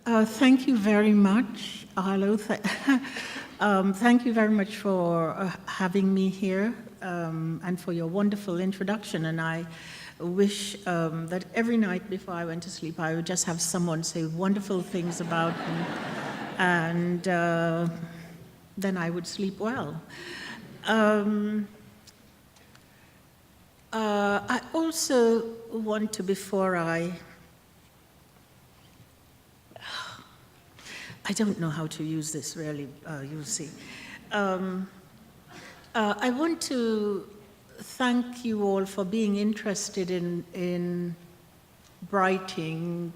Thank you very much, Arlo. Thank you very much for having me here and for your wonderful introduction. And I wish that every night before I went to sleep, I would just have someone say wonderful things about me, and then I would sleep well. I also want to, before I don't know how to use this really, you'll see. I want to thank you all for being interested in writing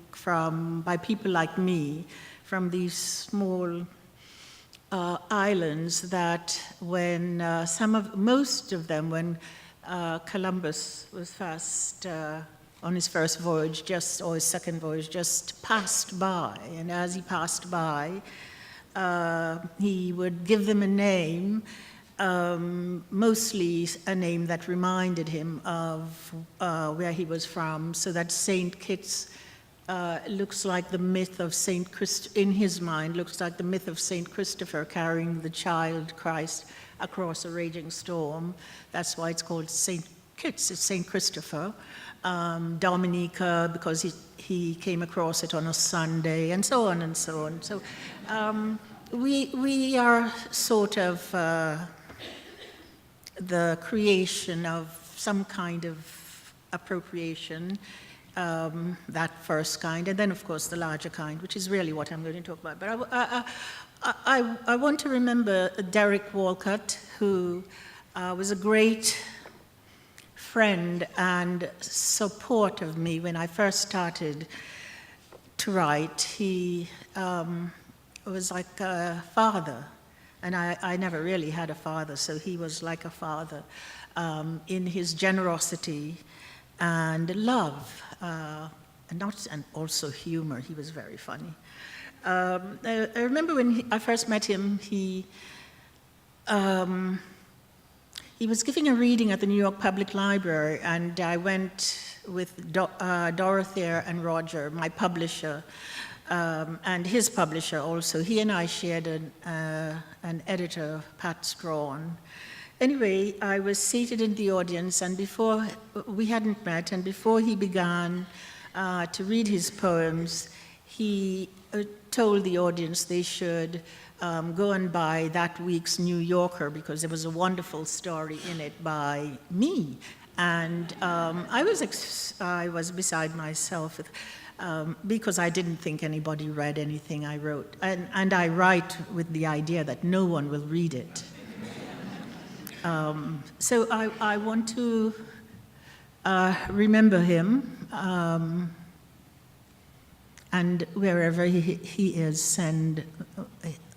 by people like me from these small islands that when most of them, when Columbus was first on his first voyage, or his second voyage, just passed by. And as he passed by, he would give them a name, mostly a name that reminded him of where he was from, so that St. Kitts looks like the myth of St. Christopher, in his mind, looks like the myth of St. Christopher carrying the child Christ across a raging storm. That's why it's called St. Kitts, it's St. Christopher. Dominica, because he came across it on a Sunday, and so on and so on. So we are sort of the creation of some kind of appropriation, that first kind, and then of course the larger kind, which is really what I'm going to talk about. But I want to remember Derek Walcott, who was a great friend and support of me when I first started to write. He was like a father, and I never really had a father, so he was like a father in his generosity and love, and also humor. He was very funny. I remember when I first met him, he was giving a reading at the New York Public Library, and I went with Dorothea and Roger, my publisher, and his publisher also. He and I shared an editor, Pat Strawn. Anyway, I was seated in the audience, and before we hadn't met, and before he began to read his poems, he told the audience they should go and buy that week's New Yorker, because there was a wonderful story in it by me. And I was beside myself because I didn't think anybody read anything I wrote. And I write with the idea that no one will read it. So I want to remember him, and wherever he is, send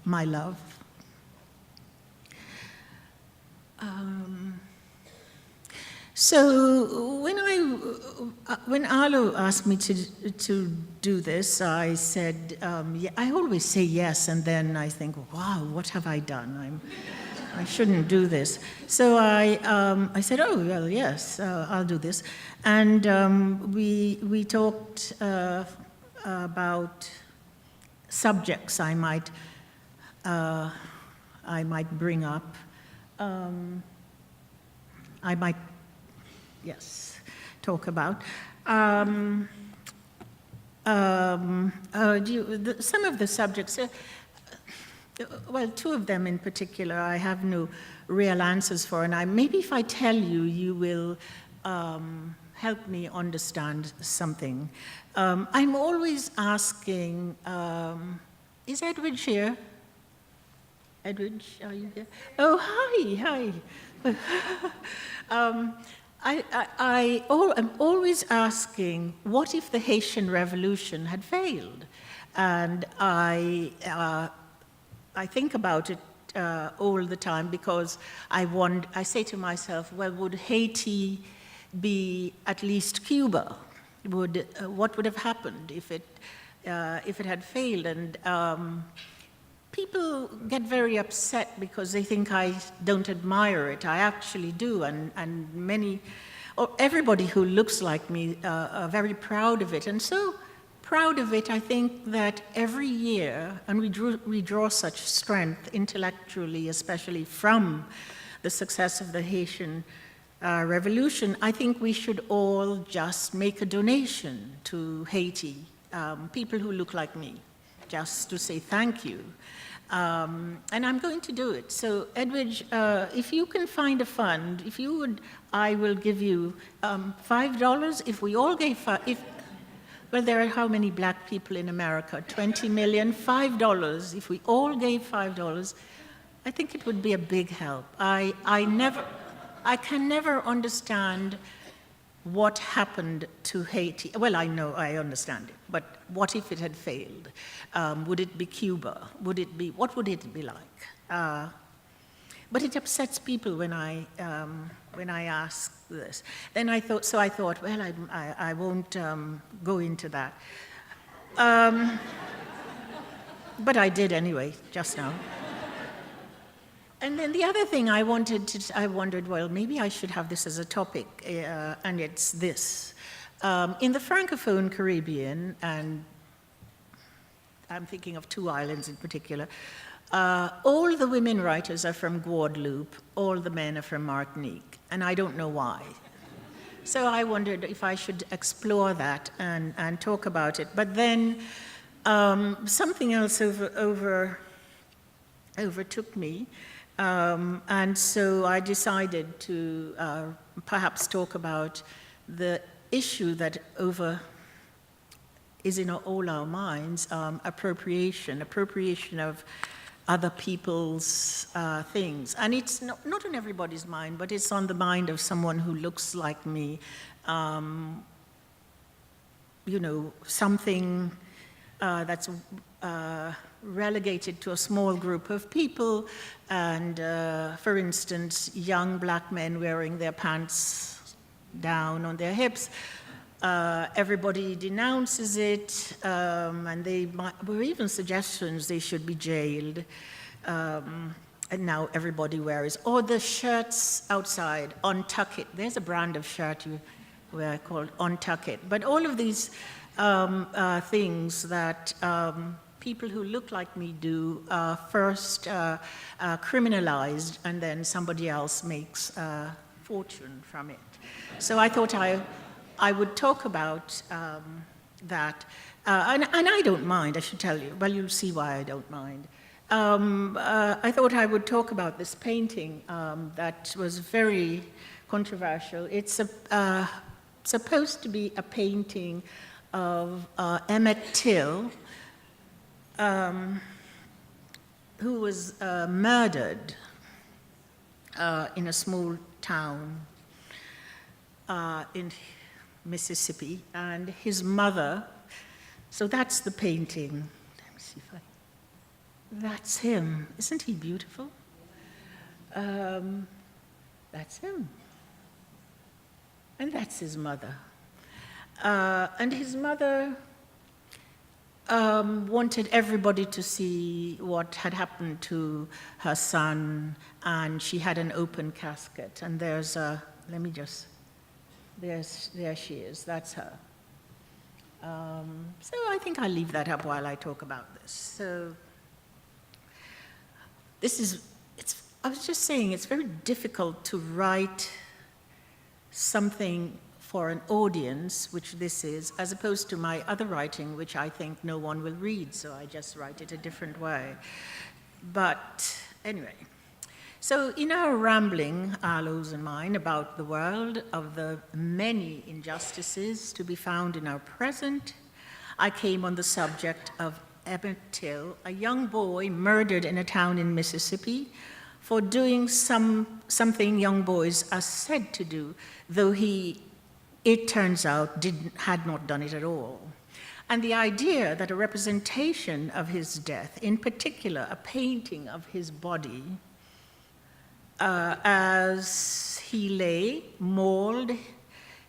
my love. So when Arlo asked me to do this, I said, yeah, I always say yes, and then I think, wow, what have I done? I shouldn't do this. So I said, oh, well, yes, I'll do this. And we talked about subjects I might bring up. I might, yes, talk about. Some of the subjects, well, two of them in particular, I have no real answers for, and maybe if I tell you, you will help me understand something. I'm always asking, is Edwidge here? Edwidge, are you here? Oh, hi. I'm always asking, what if the Haitian Revolution had failed? And I think about it all the time, because I say to myself, well, would Haiti be at least Cuba? What would have happened if it had failed? And people get very upset because they think I don't admire it. I actually do, and everybody who looks like me are very proud of it. And so proud of it. I think that every year, and we draw such strength intellectually, especially from the success of the Haitian Revolution, I think we should all just make a donation to Haiti, people who look like me, just to say thank you. And I'm going to do it. So, Edwidge, if you can find a fund, if you would, I will give you $5. If we all gave well, there are how many black people in America? 20 million, $5. If we all gave $5, I think it would be a big help. I can never understand what happened to Haiti. Well, I know, I understand it, but what if it had failed? Would it be Cuba? What would it be like? But it upsets people when I ask this. Then I thought, well, I won't go into that. But I did anyway, just now. And then the other thing I wondered, well, maybe I should have this as a topic, and it's this. In the Francophone Caribbean, and I'm thinking of two islands in particular, all the women writers are from Guadeloupe, all the men are from Martinique, and I don't know why. So I wondered if I should explore that and talk about it. But then something else overtook me. And so I decided to perhaps talk about the issue that is in all our minds, appropriation of other people's things. And it's not on everybody's mind, but it's on the mind of someone who looks like me. Something that's relegated to a small group of people, and for instance, young black men wearing their pants down on their hips. Everybody denounces it, and there were even suggestions they should be jailed. And now everybody wears, or the shirts outside, Untuck It. There's a brand of shirt you wear called Untuck It. But all of these things that people who look like me do first criminalized, and then somebody else makes a fortune from it. So I thought I would talk about that. And I don't mind, I should tell you. Well, you'll see why I don't mind. I thought I would talk about this painting that was very controversial. It's supposed to be a painting of Emmett Till, who was murdered in a small town in Mississippi, and his mother. So that's the painting. Let me see if that's him. Isn't he beautiful? That's him. And that's his mother. And his mother wanted everybody to see what had happened to her son, and she had an open casket. And there she is, that's her. So I think I'll leave that up while I talk about this. So I was just saying, it's very difficult to write something for an audience, which this is, as opposed to my other writing, which I think no one will read, so I just write it a different way. But anyway, so in our rambling, Arlo's and mine, about the world, of the many injustices to be found in our present, I came on the subject of Emmett Till, a young boy murdered in a town in Mississippi for doing something young boys are said to do, though it turns out, had not done it at all. And the idea that a representation of his death, in particular a painting of his body, as he lay, mauled,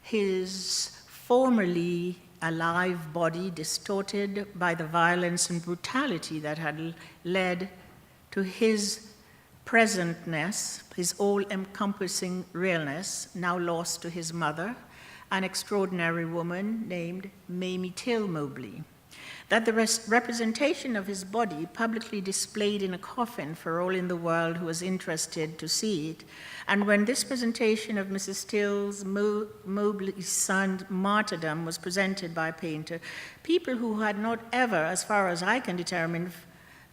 his formerly alive body distorted by the violence and brutality that had led to his presentness, his all-encompassing realness, now lost to his mother, an extraordinary woman named Mamie Till Mobley. that the representation of his body publicly displayed in a coffin for all in the world who was interested to see it, and when this presentation of Mrs. Stills Mobley's son martyrdom was presented by a painter, people who had not ever, as far as I can determine,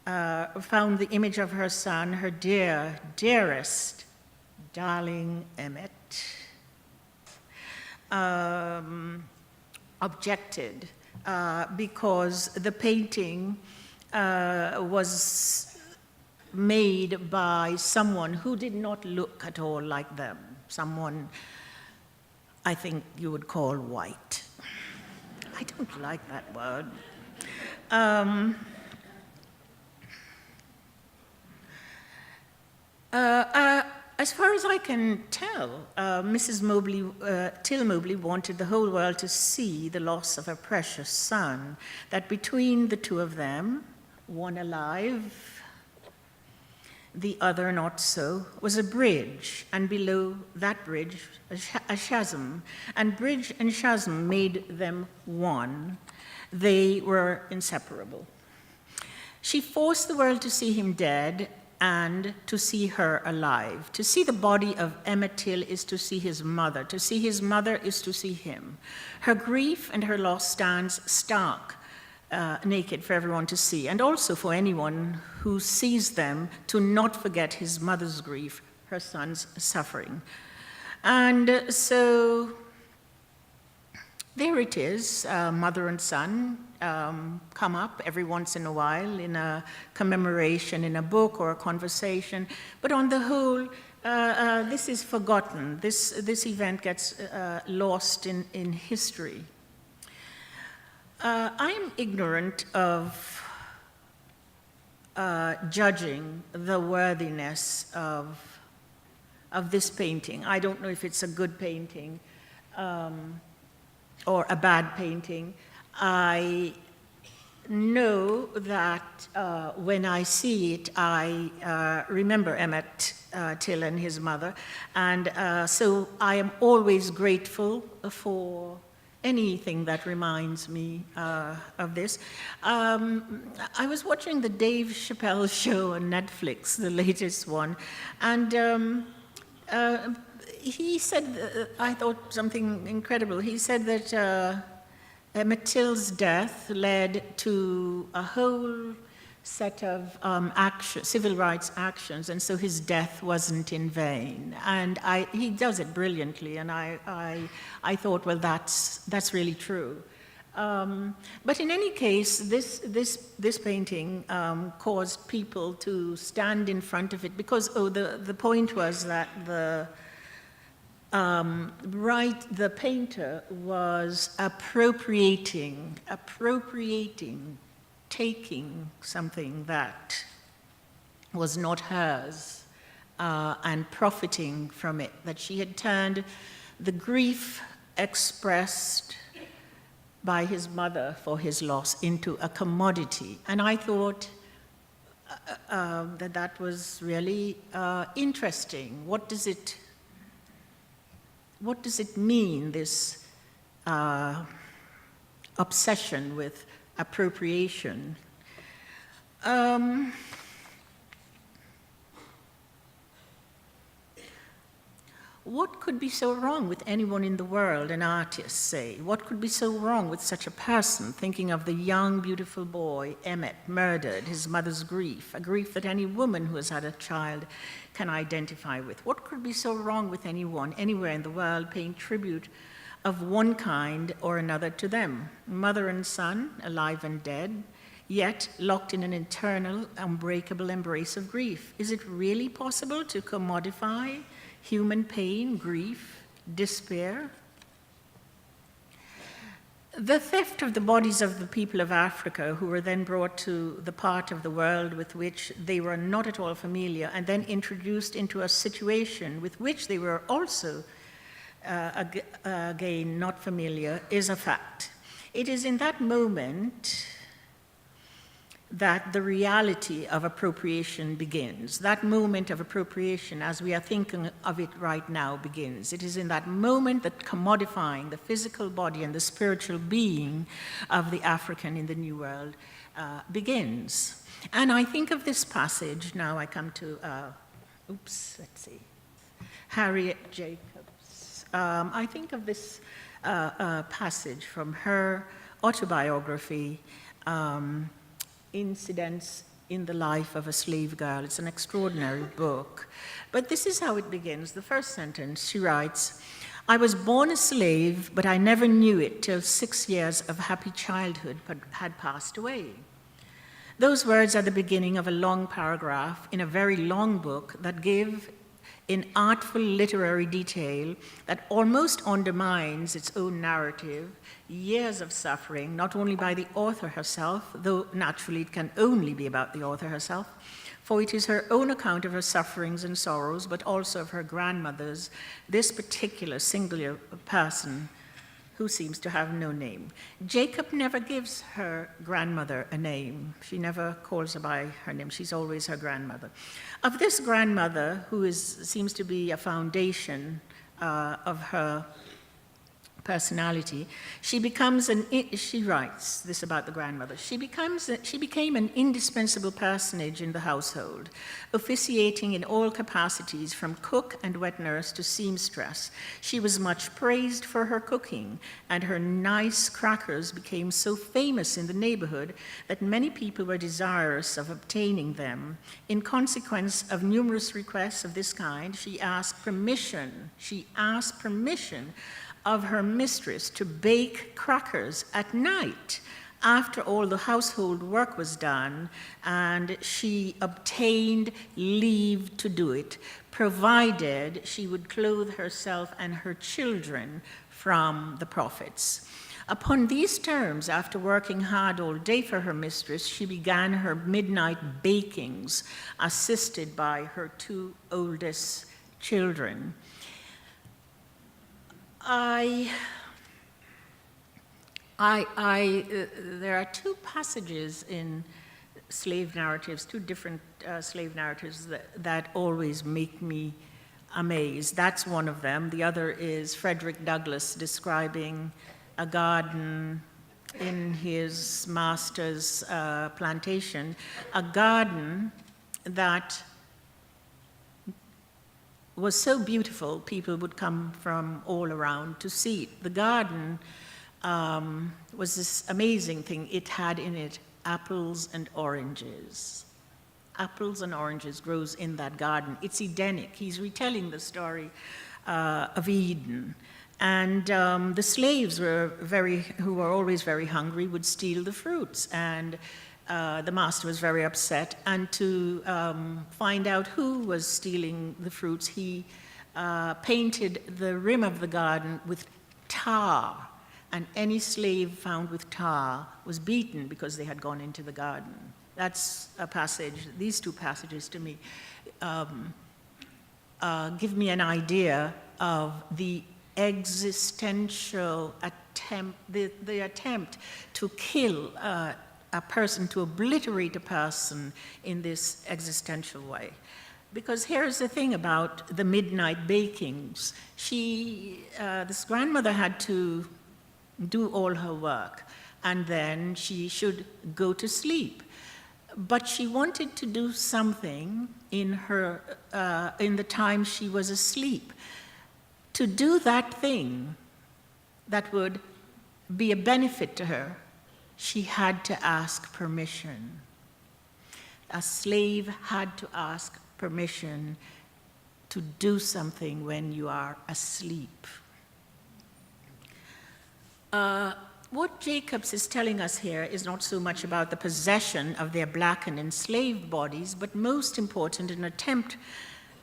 found the image of her son, her dearest, darling Emmett, objected because the painting was made by someone who did not look at all like them, someone I think you would call white. I don't like that word. As far as I can tell, Mrs. Mobley, Till Mobley wanted the whole world to see the loss of her precious son, that between the two of them, one alive, the other not so, was a bridge, and below that bridge, a chasm. And bridge and chasm made them one. They were inseparable. She forced the world to see him dead and to see her alive. To see the body of Emmett Till is to see his mother. To see his mother is to see him. Her grief and her loss stands stark, naked for everyone to see, and also for anyone who sees them to not forget his mother's grief, her son's suffering. And so there it is, mother and son come up every once in a while in a commemoration, in a book or a conversation, but on the whole, this is forgotten. This event gets lost in history. I'm ignorant of judging the worthiness of this painting. I don't know if it's a good painting or a bad painting. I know that when I see it, I remember Emmett Till and his mother, and so I am always grateful for anything that reminds me of this. I was watching the Dave Chappelle show on Netflix, the latest one, and he said, I thought something incredible. He said that Emmett Till's death led to a whole set of civil rights actions, and so his death wasn't in vain. And he does it brilliantly, and I thought, well, that's really true. But in any case, this painting caused people to stand in front of it because the point was that the painter was appropriating, taking something that was not hers and profiting from it, that she had turned the grief expressed by his mother for his loss into a commodity. And I thought that was really interesting. What does it mean, this obsession with appropriation? What could be so wrong with anyone in the world, an artist, say? What could be so wrong with such a person, thinking of the young, beautiful boy, Emmett, murdered, his mother's grief, a grief that any woman who has had a child can identify with? What could be so wrong with anyone, anywhere in the world, paying tribute of one kind or another to them? Mother and son, alive and dead, yet locked in an eternal, unbreakable embrace of grief. Is it really possible to commodify human pain, grief, despair? The theft of the bodies of the people of Africa, who were then brought to the part of the world with which they were not at all familiar, and then introduced into a situation with which they were also, again, not familiar, is a fact. It is in that moment that the reality of appropriation begins. That moment of appropriation, as we are thinking of it right now, begins. It is in that moment that commodifying the physical body and the spiritual being of the African in the New World begins. And I think of this passage, now I come to, Harriet Jacobs. I think of this passage from her autobiography, Incidents in the Life of a Slave Girl. It's an extraordinary book. But this is how it begins. The first sentence, she writes, "I was born a slave, but I never knew it till 6 years of happy childhood had passed away." Those words are the beginning of a long paragraph in a very long book that give in artful literary detail that almost undermines its own narrative, years of suffering, not only by the author herself, though naturally it can only be about the author herself, for it is her own account of her sufferings and sorrows, but also of her grandmother's, this particular singular person who seems to have no name. Jacob never gives her grandmother a name. She never calls her by her name. She's always her grandmother. Of this grandmother, who seems to be a foundation of her personality, she writes this about the grandmother. She became an indispensable personage in the household, officiating in all capacities from cook and wet nurse to seamstress. She was much praised for her cooking, and her nice crackers became so famous in the neighborhood that many people were desirous of obtaining them. In consequence of numerous requests of this kind, she asked permission of her mistress to bake crackers at night after all the household work was done, and she obtained leave to do it, provided she would clothe herself and her children from the profits. Upon these terms, after working hard all day for her mistress, she began her midnight bakings, assisted by her 2 oldest children. There are 2 passages in slave narratives, 2 different slave narratives that always make me amazed. That's one of them. The other is Frederick Douglass describing a garden in his master's plantation, a garden that was so beautiful, people would come from all around to see it. The garden was this amazing thing. It had in it apples and oranges. Apples and oranges grows in that garden. It's Edenic. He's retelling the story of Eden. And the slaves who were always very hungry, would steal the fruits. And the master was very upset, and to find out who was stealing the fruits, he painted the rim of the garden with tar, and any slave found with tar was beaten because they had gone into the garden. That's a passage. These 2 passages to me give me an idea of the existential attempt, the attempt to kill a person, to obliterate a person in this existential way. Because here's the thing about the midnight bakings. This grandmother had to do all her work, and then she should go to sleep. But she wanted to do something in the time she was asleep. To do that thing that would be a benefit to her, she had to ask permission. A slave had to ask permission to do something when you are asleep. What Jacobs is telling us here is not so much about the possession of their black and enslaved bodies, but most important, an attempt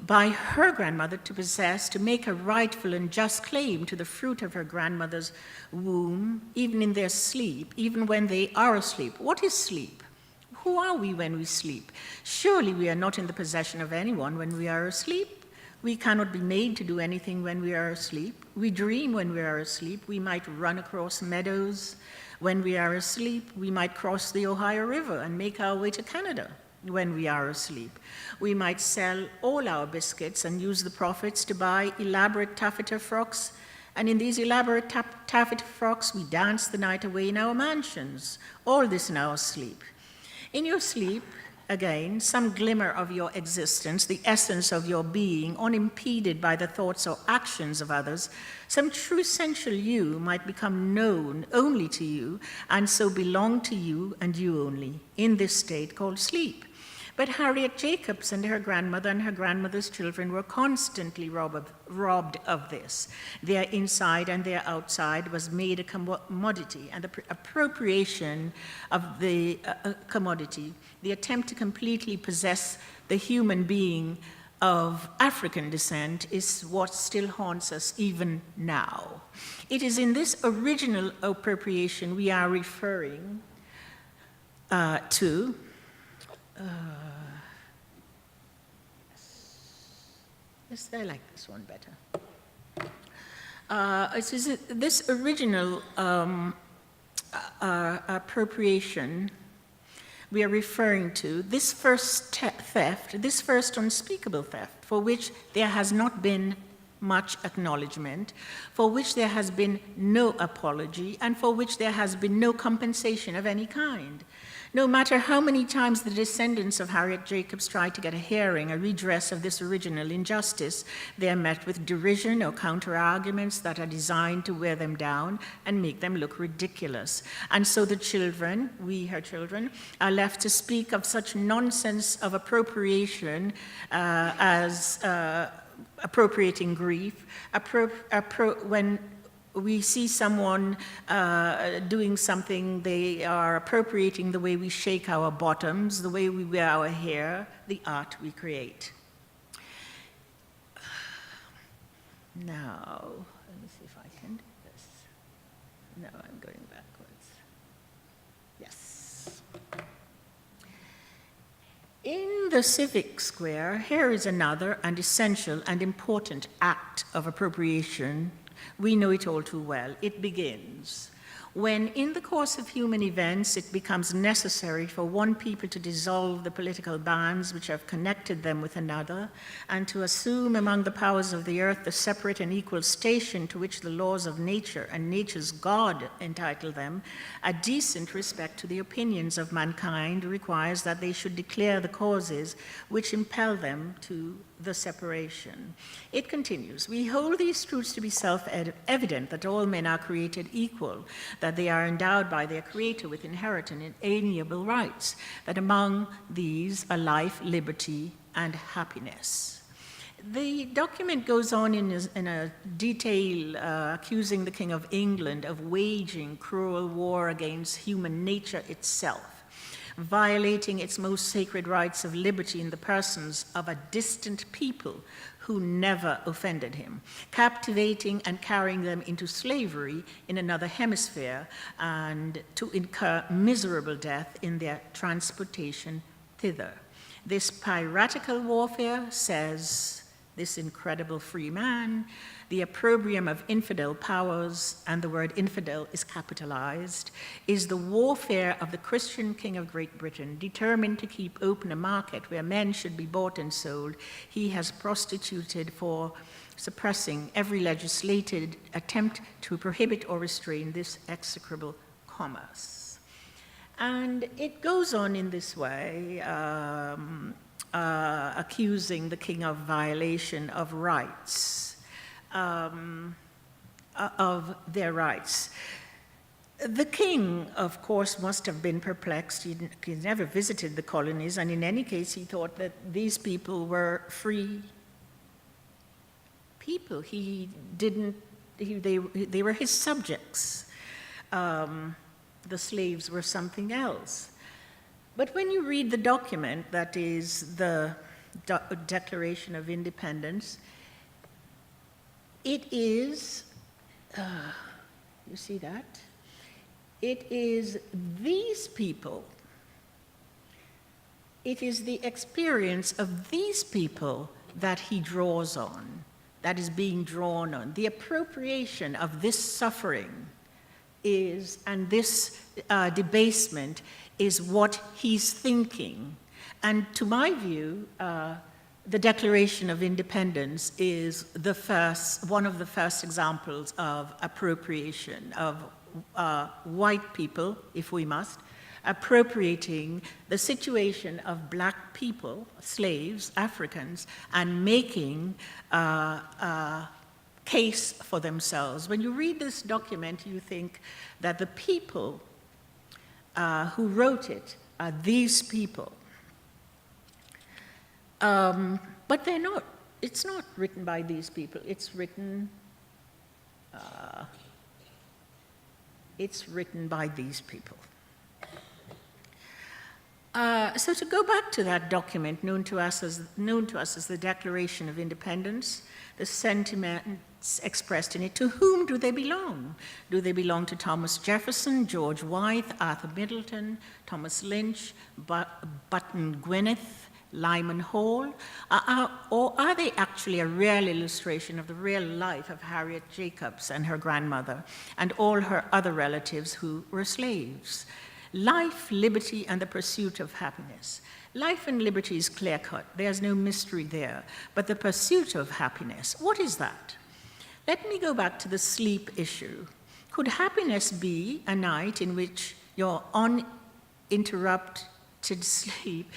by her grandmother to make a rightful and just claim to the fruit of her grandmother's womb, even in their sleep, even when they are asleep. What is sleep? Who are we when we sleep? Surely we are not in the possession of anyone when we are asleep. We cannot be made to do anything when we are asleep. We dream when we are asleep. We might run across meadows when we are asleep. We might cross the Ohio River and make our way to Canada when we are asleep. We might sell all our biscuits and use the profits to buy elaborate taffeta frocks. And in these elaborate taffeta frocks, we dance the night away in our mansions. All this in our sleep. In your sleep, again, some glimmer of your existence, the essence of your being, unimpeded by the thoughts or actions of others, some true essential you might become known only to you, and so belong to you and you only, in this state called sleep. But Harriet Jacobs and her grandmother and her grandmother's children were constantly robbed of this. Their inside and their outside was made a commodity, and the appropriation of the commodity, the attempt to completely possess the human being of African descent, is what still haunts us even now. It is in this original appropriation we are referring to. Yes, I like this one better. It is this original appropriation we are referring to, this first theft, this first unspeakable theft, for which there has not been much acknowledgement, for which there has been no apology, and for which there has been no compensation of any kind. No matter how many times the descendants of Harriet Jacobs tried to get a hearing, a redress of this original injustice, they are met with derision or counter-arguments that are designed to wear them down and make them look ridiculous. And so the children, we, her children, are left to speak of such nonsense of appropriation as appropriating grief, when we see someone doing something, they are appropriating the way we shake our bottoms, the way we wear our hair, the art we create. Now, let me see if I can do this. No, I'm going backwards. Yes. In the civic square, here is another and essential and important act of appropriation. We know it all too well. It begins when, in the course of human events, it becomes necessary for one people to dissolve the political bands which have connected them with another, and to assume among the powers of the earth the separate and equal station to which the laws of nature and nature's God entitle them. A decent respect to the opinions of mankind requires that they should declare the causes which impel them to the separation. It continues, we hold these truths to be self-evident, that all men are created equal, that they are endowed by their Creator with inherent and inalienable rights, that among these are life, liberty, and happiness. The document goes on in a detail accusing the King of England of waging cruel war against human nature itself, violating its most sacred rights of liberty in the persons of a distant people who never offended him, captivating and carrying them into slavery in another hemisphere, and to incur miserable death in their transportation thither. This piratical warfare, says this incredible free man, the opprobrium of infidel powers, and the word infidel is capitalized, is the warfare of the Christian King of Great Britain, determined to keep open a market where men should be bought and sold. He has prostituted for suppressing every legislated attempt to prohibit or restrain this execrable commerce. And it goes on in this way, accusing the king of violation of rights, of their rights. The king, of course, must have been perplexed. He never visited the colonies, and in any case, he thought that these people were free people. They were his subjects. The slaves were something else. But when you read the document, that is the Declaration of Independence, it is, you see that? It is these people, it is the experience of these people that he draws on, that is being drawn on. The appropriation of this suffering is, and this debasement is what he's thinking. And to my view, the Declaration of Independence is one of the first examples of appropriation of white people, if we must, appropriating the situation of black people, slaves, Africans, and making a case for themselves. When you read this document, you think that the people who wrote it are these people. But they're not. It's not written by these people. It's written by these people. So to go back to that document known to us as the Declaration of Independence, the sentiments expressed in it, to whom do they belong? Do they belong to Thomas Jefferson, George Wythe, Arthur Middleton, Thomas Lynch, Button Gwyneth, Lyman Hall, or are they actually a real illustration of the real life of Harriet Jacobs and her grandmother and all her other relatives who were slaves? Life, liberty, and the pursuit of happiness. Life and liberty is clear-cut. There's no mystery there. But the pursuit of happiness, what is that? Let me go back to the sleep issue. Could happiness be a night in which you're uninterrupted sleep,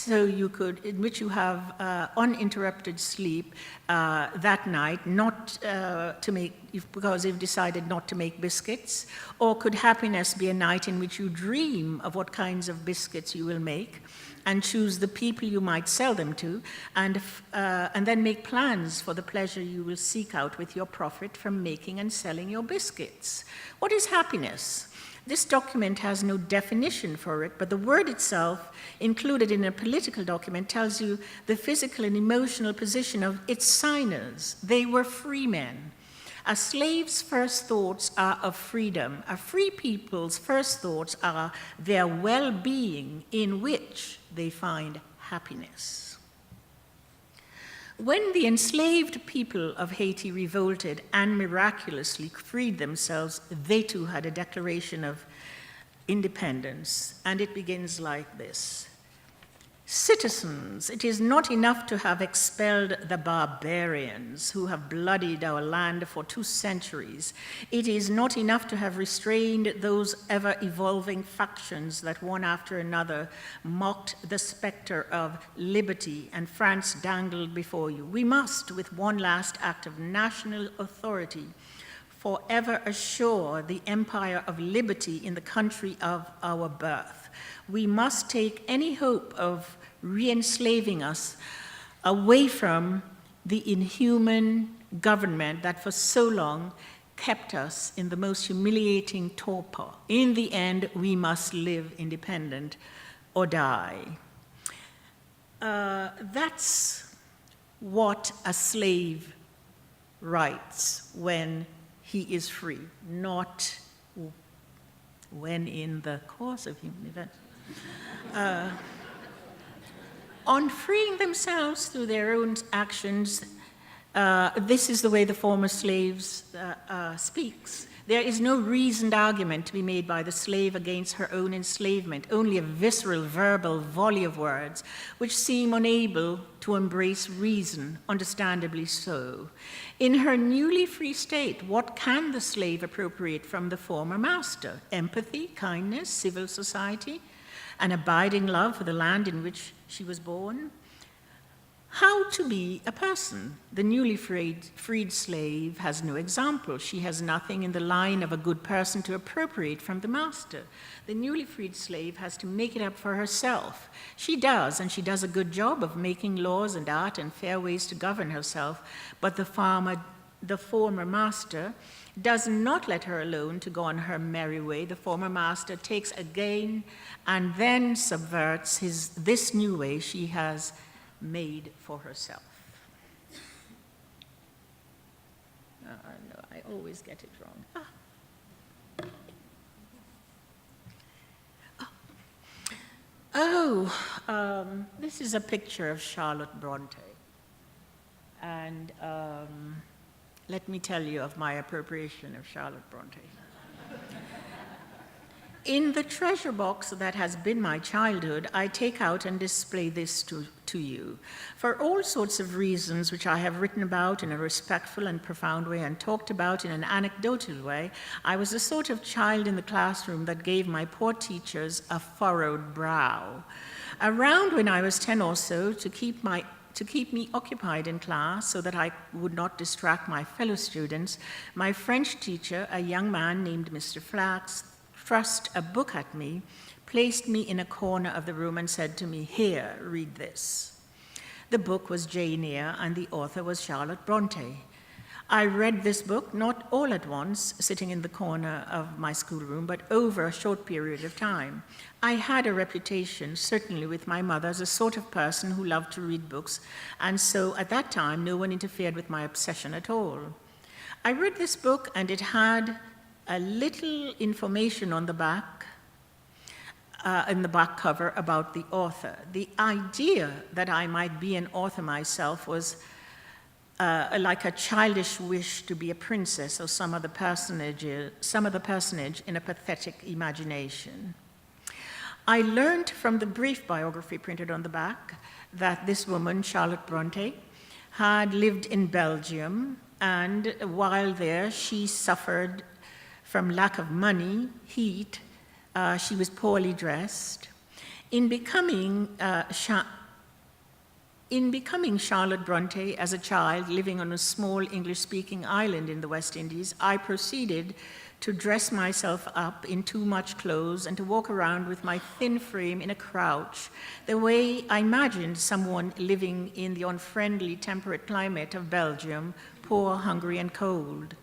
in which you have uninterrupted sleep that night, not because you've decided not to make biscuits? Or could happiness be a night in which you dream of what kinds of biscuits you will make and choose the people you might sell them to, and then make plans for the pleasure you will seek out with your profit from making and selling your biscuits? What is happiness? This document has no definition for it, but the word itself, included in a political document, tells you the physical and emotional position of its signers. They were free men. A slave's first thoughts are of freedom. A free people's first thoughts are their well-being, in which they find happiness. When the enslaved people of Haiti revolted and miraculously freed themselves, they too had a declaration of independence, and it begins like this. Citizens, it is not enough to have expelled the barbarians who have bloodied our land for 2 centuries. It is not enough to have restrained those ever-evolving factions that one after another mocked the specter of liberty and France dangled before you. We must, with one last act of national authority, forever assure the empire of liberty in the country of our birth. We must take any hope of re-enslaving us away from the inhuman government that for so long kept us in the most humiliating torpor. In the end, we must live independent or die. That's what a slave writes when he is free, not when in the course of human events. On freeing themselves through their own actions, this is the way the former slaves speaks. There is no reasoned argument to be made by the slave against her own enslavement, only a visceral verbal volley of words which seem unable to embrace reason, understandably so. In her newly free state, what can the slave appropriate from the former master? Empathy, kindness, civil society, an abiding love for the land in which she was born? How to be a person? The newly freed slave has no example. She has nothing in the line of a good person to appropriate from the master. The newly freed slave has to make it up for herself. She does, and she does a good job of making laws and art and fair ways to govern herself, but the former master does not let her alone to go on her merry way. The former master takes again and then subverts this new way she has made for herself. No, I always get it wrong. This is a picture of Charlotte Bronte. And let me tell you of my appropriation of Charlotte Bronte. In the treasure box that has been my childhood, I take out and display this to you. For all sorts of reasons which I have written about in a respectful and profound way and talked about in an anecdotal way, I was the sort of child in the classroom that gave my poor teachers a furrowed brow. Around when I was 10 or so, to keep me occupied in class so that I would not distract my fellow students, my French teacher, a young man named Mr. Flax, thrust a book at me, placed me in a corner of the room and said to me, "Here, read this." The book was Jane Eyre and the author was Charlotte Bronte. I read this book not all at once, sitting in the corner of my schoolroom, but over a short period of time. I had a reputation, certainly with my mother, as a sort of person who loved to read books, and so at that time no one interfered with my obsession at all. I read this book and it had a little information on the back, in the back cover about the author. The idea that I might be an author myself was like a childish wish to be a princess or some other personage in a pathetic imagination. I learned from the brief biography printed on the back that this woman, Charlotte Bronte, had lived in Belgium, and while there she suffered from lack of money, heat, she was poorly dressed. In becoming Charlotte Bronte as a child living on a small English-speaking island in the West Indies, I proceeded to dress myself up in too much clothes and to walk around with my thin frame in a crouch, the way I imagined someone living in the unfriendly temperate climate of Belgium, poor, hungry, and cold.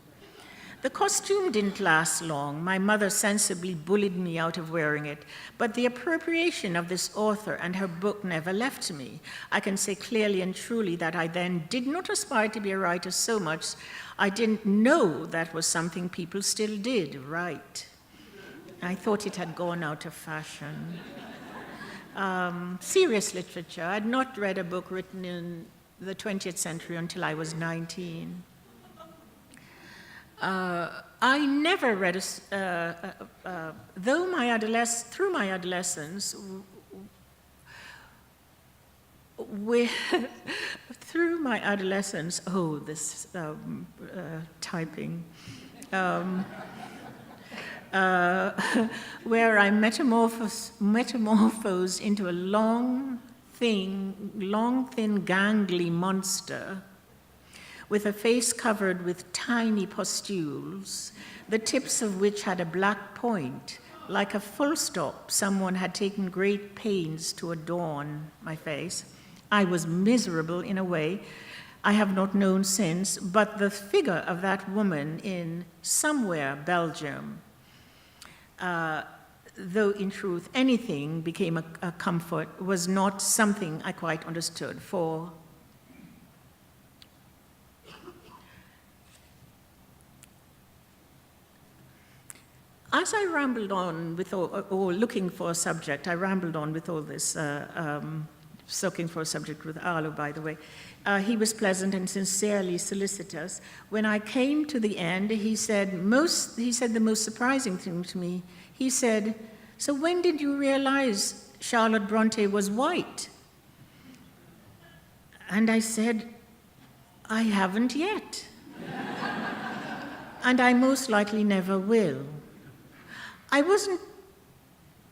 The costume didn't last long. My mother sensibly bullied me out of wearing it, but the appropriation of this author and her book never left me. I can say clearly and truly that I then did not aspire to be a writer so much. I didn't know that was something people still did, write. I thought it had gone out of fashion. Serious literature. I had not read a book written in the 20th century until I was 19. I never read, through my adolescence, typing, where I metamorphosed into a long, thin, gangly monster with a face covered with tiny pustules, the tips of which had a black point, like a full stop someone had taken great pains to adorn my face. I was miserable in a way I have not known since, but the figure of that woman in somewhere Belgium, though in truth anything became a comfort, was not something I quite understood, for as I rambled on with or looking for a subject, I rambled on with all this, looking for a subject with Arlo, by the way. He was pleasant and sincerely solicitous. When I came to the end, he said the most surprising thing to me. He said, "So when did you realize Charlotte Bronte was white?" And I said, "I haven't yet." And I most likely never will. I wasn't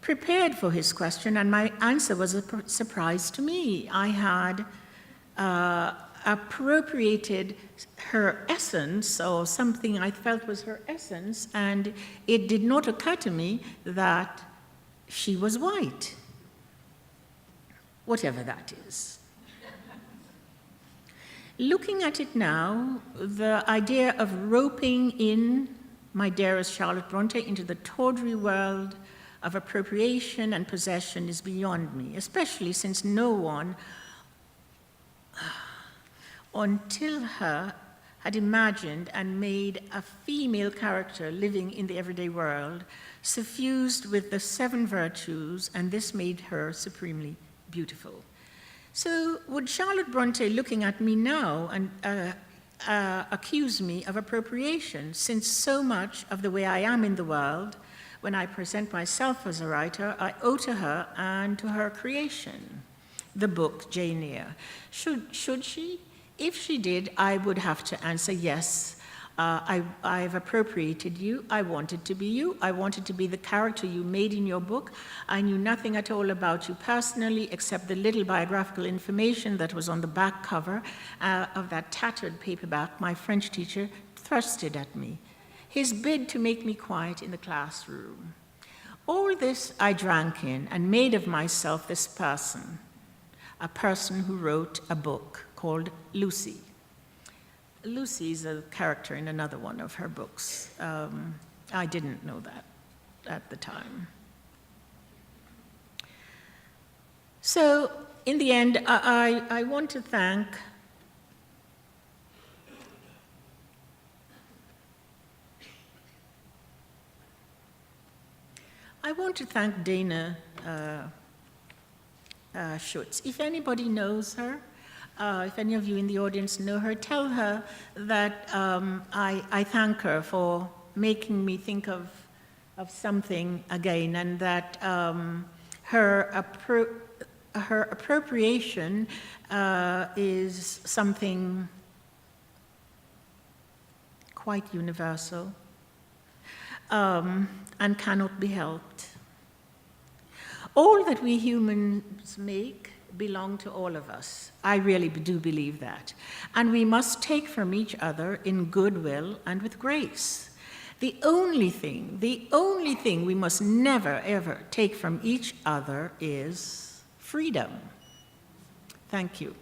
prepared for his question, and my answer was a surprise to me. I had appropriated her essence, or something I felt was her essence, and it did not occur to me that she was white, whatever that is. Looking at it now, the idea of roping in my dearest Charlotte Bronte into the tawdry world of appropriation and possession is beyond me, especially since no one until her had imagined and made a female character living in the everyday world, suffused with the 7 virtues, and this made her supremely beautiful. So would Charlotte Bronte, looking at me now, and accuse me of appropriation, since so much of the way I am in the world, when I present myself as a writer, I owe to her and to her creation, the book Jane Eyre. Should she? If she did, I would have to answer yes. I've appropriated you. I wanted to be you. I wanted to be the character you made in your book. I knew nothing at all about you personally except the little biographical information that was on the back cover of that tattered paperback my French teacher thrusted at me, his bid to make me quiet in the classroom. All this I drank in and made of myself this person, a person who wrote a book called Lucy. Lucy is a character in another one of her books. I didn't know that at the time. So in the end, I want to thank Dana Schutz. If anybody knows her, if any of you in the audience know her, tell her that I thank her for making me think of something again, and that her appropriation is something quite universal and cannot be helped. All that we humans make belong to all of us. I really do believe that. And we must take from each other in goodwill and with grace. The only thing we must never, ever take from each other is freedom. Thank you.